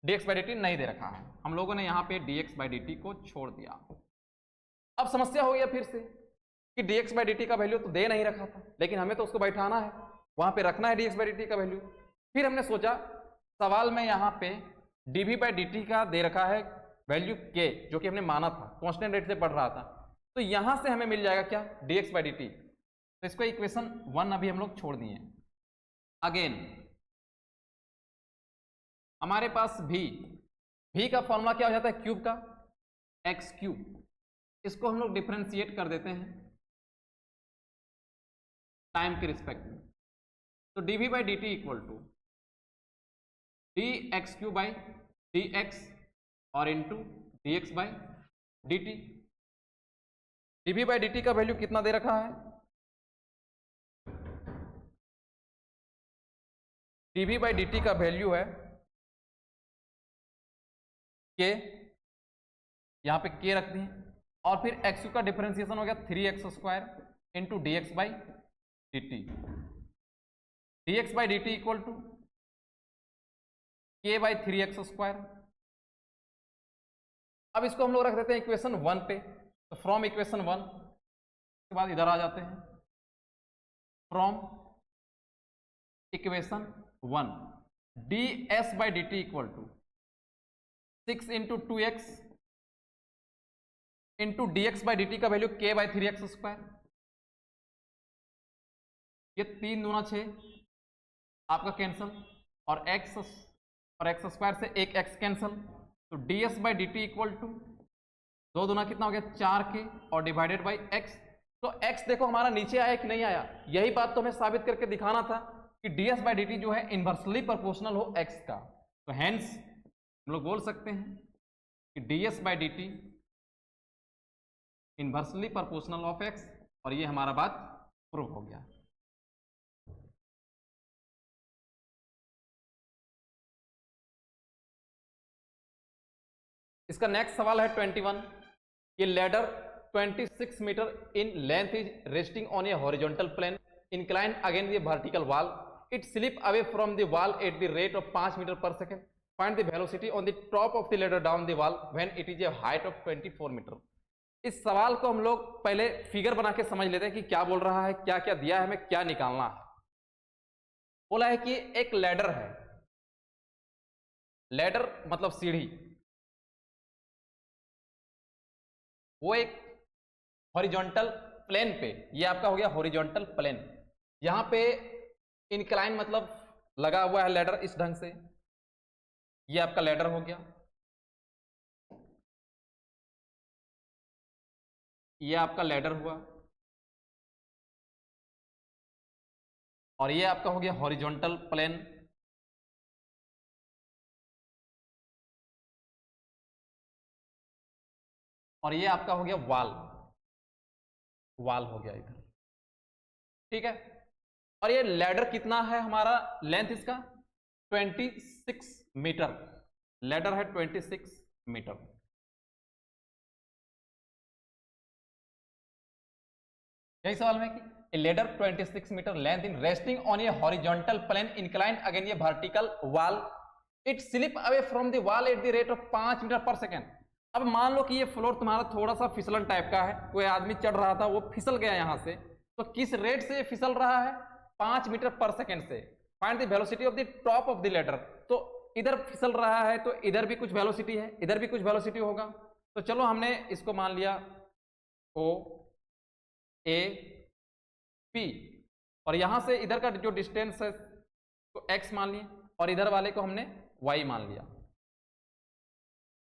dx बाई dt नहीं दे रखा है। हम लोगों ने यहाँ पे dx बाई dt को छोड़ दिया। अब समस्या हो गया फिर से कि dx बाई dt का वैल्यू तो दे नहीं रखा था, लेकिन हमें तो उसको बैठाना है, वहां पे रखना है dx बाई dt का वैल्यू। फिर हमने सोचा सवाल में यहाँ पे dv बाई dt का दे रखा है वैल्यू k, जो कि हमने माना था, कांस्टेंट रेट से बढ़ रहा था। तो यहां से हमें मिल जाएगा क्या? dx by dt। तो इसको इक्वेशन 1 अभी हम लोग छोड़ दिए। अगेन हमारे पास v का फॉर्मूला क्या हो जाता है? क्यूब का x³। इसको हम लोग डिफरेंशिएट कर देते हैं टाइम के रिस्पेक्ट में। तो dv by dt equal to dx³ by dx और into dx by dt। dv by dt का वैल्यू कितना दे रखा है? dv बाई dt का वैल्यू है k, यहां पे k रख दिए, और फिर x³ का डिफरेंशिएशन हो गया 3x² into dx by dt। dx by dt equal to k by 3x²। अब इसको हम लोग रख देते हैं इक्वेशन 1 पे। तो फ्रॉम इक्वेशन 1 के बाद इधर आ जाते हैं, from equation 1 ds by dt equal to 6 into 2x into dx by dt का वैल्यू k बाई 3x²। ये 3 दूना 6 आपका कैंसल, और x² से एक x कैंसल। तो ds by dt equal to 2 दूना कितना हो गया? 4k और डिवाइडेड बाई x। तो x देखो हमारा नीचे आया कि नहीं आया? यही बात तो हमें साबित करके दिखाना था कि ds बाई dt जो है इनवर्सली प्रोपोर्शनल हो x का। तो हेंस हम लोग बोल सकते हैं कि ds by dt inversely proportional of x, और ये हमारा बात प्रूव हो गया। इसका नेक्स्ट सवाल है 21। ये ladder 26 metre in length is resting on a horizontal plane inclined against the vertical wall. It slip away from the wall at the rate of 5 metre per second. Find the velocity on the top of the ladder down the wall when it is a height of 24 metre. इस सवाल को हम लोग पहले फिगर बना के समझ लेते हैं कि क्या बोल रहा है, क्या क्या दिया है, हमें क्या निकालना है। बोला है कि एक लैडर है, लैडर मतलब सीढ़ी, वो एक हॉरिजॉन्टल प्लेन पे, ये आपका हो गया हॉरिजॉन्टल प्लेन, यहां पे इंक्लाइन मतलब लगा हुआ है लैडर इस ढंग से, ये आपका लैडर हो गया, ये आपका लैडर हुआ, और ये आपका हो गया हॉरिजॉन्टल प्लेन। और ये आपका हो गया वॉल, वॉल हो गया इधर, ठीक है। और ये लैडर कितना है हमारा? लेंथ इसका 26 मीटर, लैडर है 26 मीटर। यही सवाल में कि a ladder 26 metre length in resting on a horizontal plane incline again a vertical wall, it slip away from the wall at the rate of 5 metre per second. अब मान लो कि ये फ्लोर तुम्हारा थोड़ा सा फिसलन टाइप का है, कोई आदमी चढ़ रहा था वो फिसल गया यहाँ से, तो किस रेट से फिसल रहा है? 5 मीटर पर सेकेंड से। Find the velocity of the top of the ladder. तो इधर फिसल रहा है तो इधर भी कुछ वेलोसिटी है, इधर भी कुछ वेलोसिटी होगा। तो चलो हमने इसको मान लिया O A P, और यहां से इधर का जो डिस्टेंस है तो x मान लिया, और इधर वाले को हमने y मान लिया।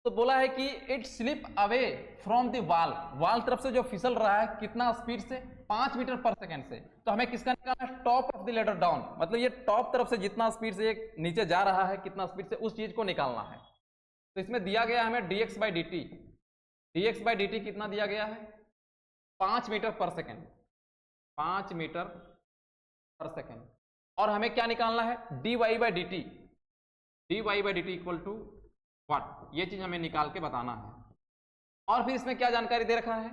तो बोला है कि it slip away from the wall, wall तरफ से जो फिसल रहा है कितना स्पीड से? 5 मीटर पर सेकेंड से। तो हमें किसका निकालना है? Top of the ladder down, मतलब ये टॉप तरफ से जितना स्पीड से ये नीचे जा रहा है कितना स्पीड से, उस चीज को निकालना है। तो इसमें दिया गया हमें dx by D T, dx by D T कितना दिया गया है? 5 metre per second, 5 metre per second. और हमें क्या निकालना है? dy by D t, dy by D T equal to what, ये चीज हमें निकाल के बताना है। और फिर इसमें क्या जानकारी दे रखा है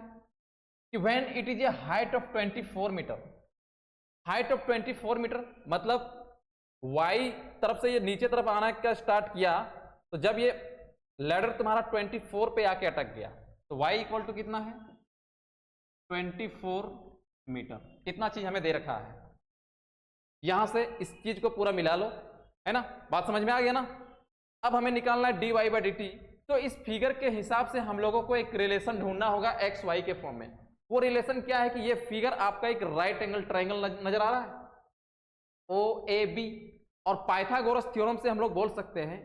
कि when it is a height of 24 metre, height of 24 metre मतलब y तरफ से ये नीचे तरफ आना का स्टार्ट किया, तो जब ये लैडर तुम्हारा 24 पे आके अटक गया तो y इक्वल टू कितना है? 24 मीटर। इतना चीज हमें दे रखा है। यहां से इस चीज को पूरा मिला लो, है ना, बात समझ में आ गया ना। अब हमें निकालना है dy बाई डी टी। तो इस फिगर के हिसाब से हम लोगों को एक रिलेशन ढूंढना होगा एक्स वाई के फॉर्म में। वो रिलेशन क्या है कि ये फिगर आपका एक राइट एंगल ट्राइंगल नजर आ रहा है ओ ए बी, और पाइथागोरस थ्योरम से हम लोग बोल सकते हैं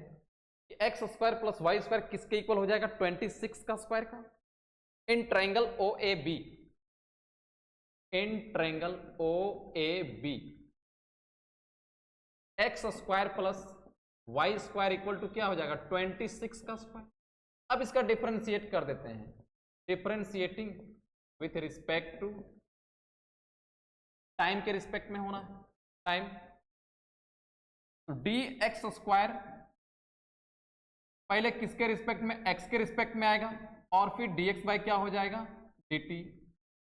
कि x square plus Y square किसके इक्वल हो जाएगा? 26 का स्क्वायर का, in triangle O A B, in triangle O A B x square plus Y square equal to क्या हो जाएगा? 26 का स्क्वायर। अब इसका डिफरेंशिएट कर देते हैं, differentiating with respect to time के रिस्पेक्ट में होना है, टाइम। तो डी एक्स स्क्वायर पहले किसके रिस्पेक्ट में? एक्स के रिस्पेक्ट में आएगा, और फिर डी एक्स बाई क्या हो जाएगा? डी टी,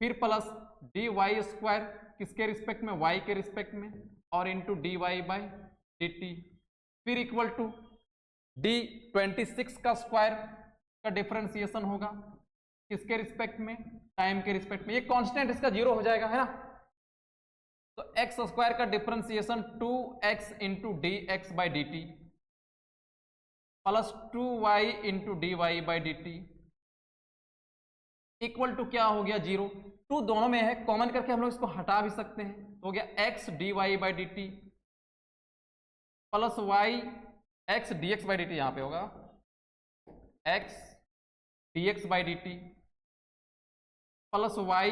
फिर प्लस डी वाई स्क्वायर किसके रिस्पेक्ट में? वाई के रिस्पेक्ट में, और into d Y by D t, फिर इक्वल टू डी 26 का स्क्वायर का डिफरेंशिएशन होगा किसके रिस्पेक्ट में? टाइम के रिस्पेक्ट में। ये कांस्टेंट इसका 0 हो जाएगा, है ना। तो एक्स स्क्वायर का differentiation 2x into D x by D T plus 2y into d Y by D T equal to क्या हो गया? 0। 2 दोनों में है, कॉमन करके हम लोग इसको हटा भी सकते हैं, तो हो गया x D Y by D T plus Y X D x by D T, यहां पे होगा x D x by D T plus Y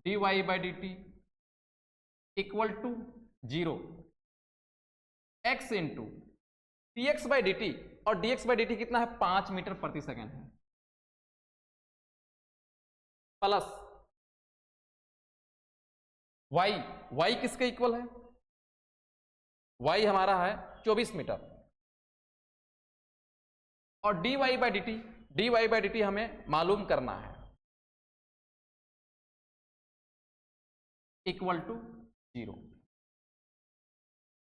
D Y by D T equal to 0। x into D x by D T, और D x by D T कितना है? 5 मीटर प्रति सेकेंड है, प्लस y किसके इक्वल है? y हमारा है 24 मीटर, और dy by D t, dy by D T हमें मालूम करना है इक्वल टू 0।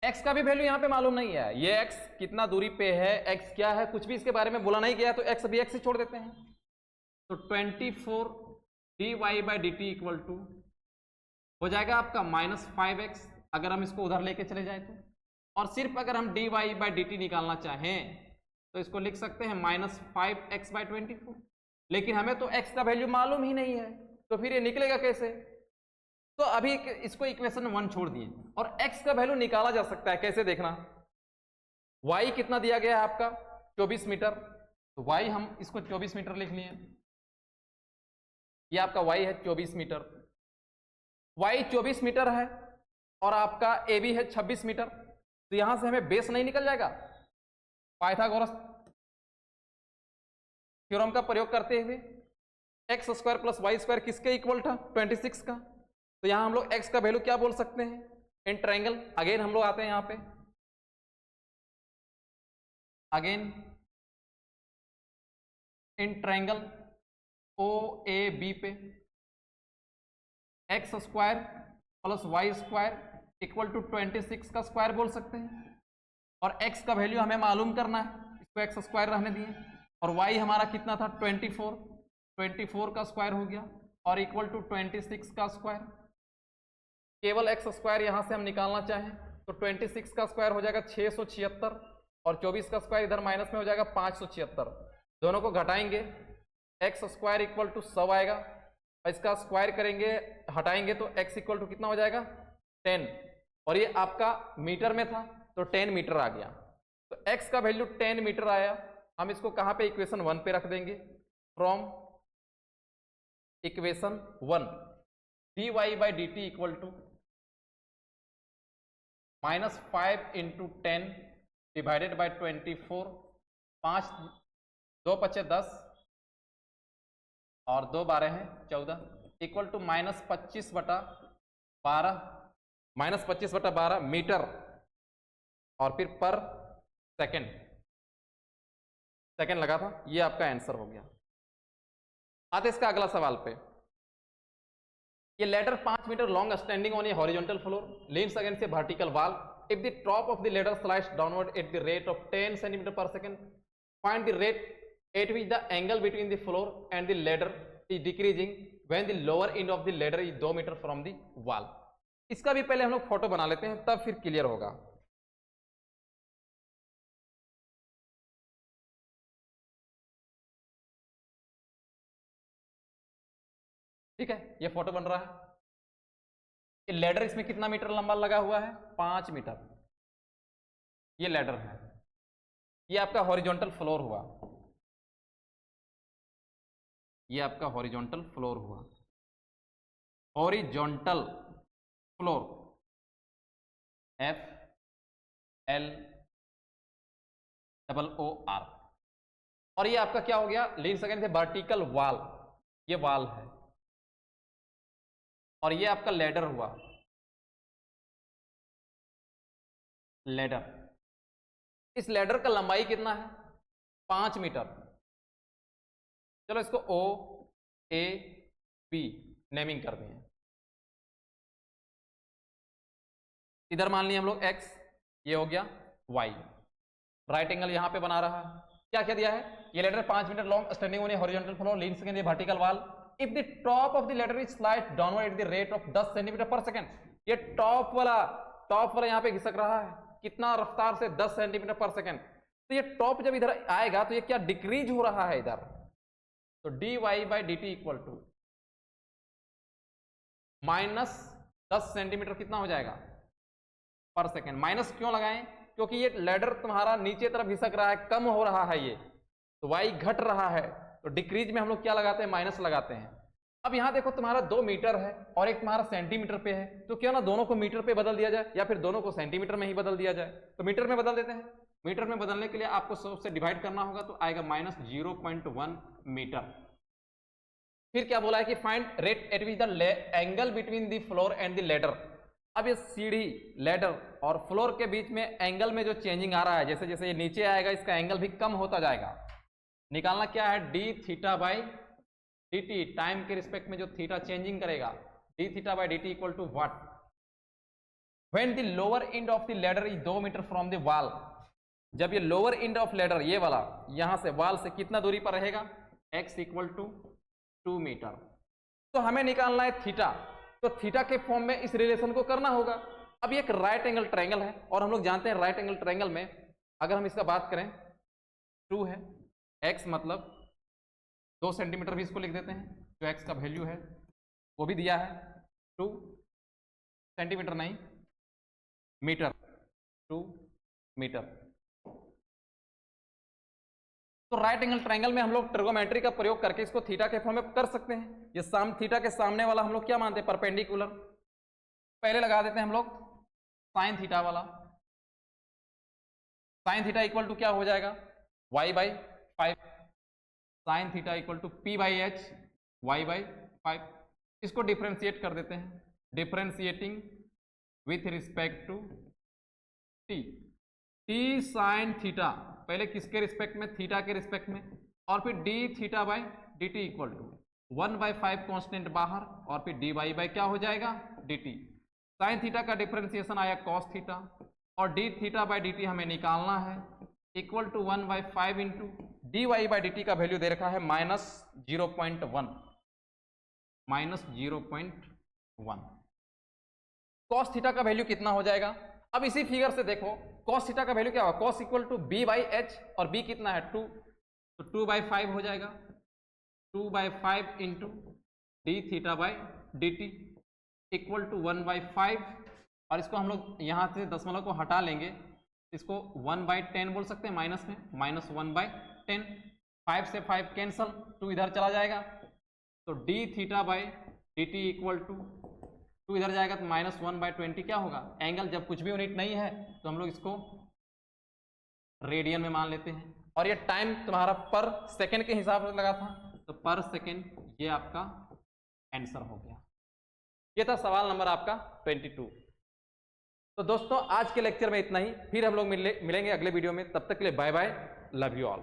x का भी वैल्यू यहां पे मालूम नहीं है, ये x कितना दूरी पे है, x क्या है, कुछ भी इसके बारे में बोला नहीं गया, तो x भी x ही छोड़ देते हैं। तो 24 dy by D T equal to हो जाएगा आपका -5x, अगर हम इसको उधर लेके चले जाए तो। और सिर्फ अगर हम dy बाई डी टी निकालना चाहें तो इसको लिख सकते हैं -5x बाई 24, लेकिन हमें तो x का वैल्यू मालूम ही नहीं है, तो फिर ये निकलेगा कैसे? तो अभी इसको इक्वेशन 1 छोड़ दिए, और x का वैल्यू निकाला जा सकता है, कैसे देखना? y कितना दिया गया है आपका? 24 मीटर, तो y हम इसको 24 मीटर लिख लिए, ये आपका y है 24 मीटर, y 24 मीटर है, और आपका AB है 26 मीटर, तो यहां से हमें बेस नहीं निकल जाएगा? पाइथागोरस थ्योरम का प्रयोग करते हुए x square plus Y square किसके इक्वल था? 26 का। तो यहां हम लोग x का वैल्यू क्या बोल सकते हैं? इन ट्रायंगल, अगेन हम लोग आते हैं यहां पे, again in triangle O A B पे X square plus Y square equal to 26 का स्क्वायर बोल सकते हैं। और x का वैल्यू हमें मालूम करना है, इसको एक्स स्क्वायर रहने दिए। और y हमारा कितना था 24 का स्क्वायर हो गया और इक्वल टू 26 का स्क्वायर। केवल एक्स स्क्वायर यहाँ से हम निकालना चाहें तो 26 का स्क्वायर हो जाएगा 676 और 24 का स्क्वायर इधर माइनस में हो जाएगा 576। दोनों को घटाएंगे, एक्स स्क्वायर इक्वल टू 100 आएगा और इसका स्क्वायर करेंगे हटाएंगे तो x इक्वल टू कितना हो जाएगा 10। और ये आपका मीटर में था तो 10 मीटर आ गया। तो x का वैल्यू 10 मीटर आया। हम इसको कहाँ पे इक्वेशन 1 पे रख देंगे। From equation 1 dy by D T equal to -5 into 10 divided by 24, 5 2 पचे 10 और 2 12 हैं 14 इक्वल टू -25/12 मीटर और फिर पर सेकंड लगा था। ये आपका आंसर हो गया। आते इसका अगला सवाल पे। ये ladder 5 metre long standing on a horizontal floor leans against a vertical wall. If the top of the ladder slides downward at the rate of 10 centimetre per second, find the rate at which the angle between the floor and the ladder is decreasing when the lower end of the ladder is 2 meter from the wall। इसका भी पहले हम लोग फोटो बना लेते हैं तब फिर क्लियर होगा। ठीक है, ये फोटो बन रहा है। ये लैडर इसमें कितना मीटर लंबा लगा हुआ है 5 मीटर। ये लैडर है, ये आपका हॉरिजॉन्टल फ्लोर हुआ, ये आपका हॉरिजॉन्टल फ्लोर हुआ। Horizontal floor FLOOR। और ये आपका क्या हो गया लीन्स अगेंस्ट वर्टिकल वॉल, ये वॉल है। और ये आपका लैडर हुआ, लैडर। इस लैडर का लंबाई कितना है 5 मीटर। चलो इसको OAB नेमिंग कर दें। इधर मान लिया हम लोग x, ये हो गया y। राइट एंगल यहां पे बना रहा है। क्या क्या दिया है, ये ladder 5 metre long standing on a horizontal floor leans against a vertical wall if the top of the ladder is slide downward at the rate of 10 centimetre per second. ये टॉप वाला यहां पे घिसक रहा है कितना रफ्तार से 10 सेंटीमीटर पर सेकंड। तो ये टॉप जब इधर आएगा तो ये क्या डिक्रीज हो रहा है इधर। तो dy by D T equal to -10 centimetre कितना हो जाएगा पर सेकेंड। माइनस क्यों लगाएं, क्योंकि ये लैडर तुम्हारा नीचे तरफ घिसक रहा है, कम हो रहा है ये, तो y घट रहा है। तो डिक्रीज में हम लोग क्या लगाते हैं माइनस लगाते हैं। अब यहाँ देखो तुम्हारा 2 मीटर है और एक तुम्हारा सेंटीमीटर पे है, तो क्यों ना दोनों को मीटर पे बदल दिया जाए या फिर दोनों को सेंटीमीटर में ही बदल दिया जाए। तो मीटर में बदल देते हैं। मीटर में बदलने के लिए आपको 100 से डिवाइड करना होगा तो आएगा -0.1 मीटर। फिर क्या बोला है कि find rate at which the angle between the floor and the ladder. अब ये सीढ़ी लेडर और फ्लोर के बीच में एंगल में जो चेंजिंग आ रहा है, जैसे जैसे ये नीचे आएगा इसका एंगल भी कम होता जाएगा। निकालना क्या है d theta by D t, time के रिस्पेक्ट में जो थीटा चेंजिंग करेगा d theta by D T equal to what when the lower end of the ladder is 2 metre from the wall. जब ये लोअर एंड ऑफ लेडर ये वाला यहां से वॉल से कितना दूरी पर रहेगा x इक्वल टू 2 मीटर। तो हमें निकालना है थीटा, तो थीटा के फॉर्म में इस रिलेशन को करना होगा। अब ये एक राइट एंगल ट्रायंगल है और हम लोग जानते हैं राइट एंगल ट्रायंगल में अगर हम इसका बात करें 2 है, x मतलब 2 सेंटीमीटर भी इसको लिख देते हैं, जो x का वैल्यू है वो भी दिया है 2 सेंटीमीटर नहीं मीटर, 2 मीटर। तो राइट एंगल ट्रायंगल में हम लोग ट्रिगोनोमेट्री का प्रयोग करके इसको थीटा के फॉर्म में कर सकते हैं। ये थीटा के सामने वाला हम लोग क्या मानते हैं परपेंडिकुलर, पहले लगा देते हैं हम लोग साइन थीटा वाला। साइन थीटा इक्वल टू क्या हो जाएगा y/5, sine theta equal to p/h y/5। इसको डिफ्रेंशिएट कर देते हैं, differentiating with respect to t sine theta, पहले किसके रिस्पेक्ट में थीटा के रिस्पेक्ट में, और फिर d theta by D T equal to 1/5 constant बाहर और फिर dy बाय क्या हो जाएगा dt। साइन थीटा का डिफरेंशिएशन आया कॉस थीटा और d थीटा बाय dt हमें निकालना है equal to 1/5 into dy by dt का वैल्यू दे रखा है -0.1 -0.1। कॉस थीटा का वैल्यू कितना हो जाएगा? अब इसी फिगर से देखो कॉस थीटा का वैल्यू क्या होगा, cos equal to b by h और b कितना है 2, तो 2/5 हो जाएगा 2/5 into d theta by D T equal to 1/5 और इसको हम लोग यहाँ से दशमलव को हटा लेंगे, इसको 1/10 बोल सकते हैं माइनस में -1/10, 5 से 5 कैंसल, 2 इधर चला जाएगा तो d theta by D T equal to 2 इधर जाएगा तो -1/20 क्या होगा, एंगल जब कुछ भी यूनिट नहीं है तो हम लोग इसको रेडियन में मान लेते हैं और ये टाइम तुम्हारा पर सेकंड के हिसाब से लगा था तो पर सेकंड ये आपका आंसर हो गया। ये था सवाल नंबर आपका 22। तो दोस्तों आज के लेक्चर में इतना ही, फिर हम लोग मिलेंगे अगले वीडियो में, तब तक के लिए bye bye, love you all.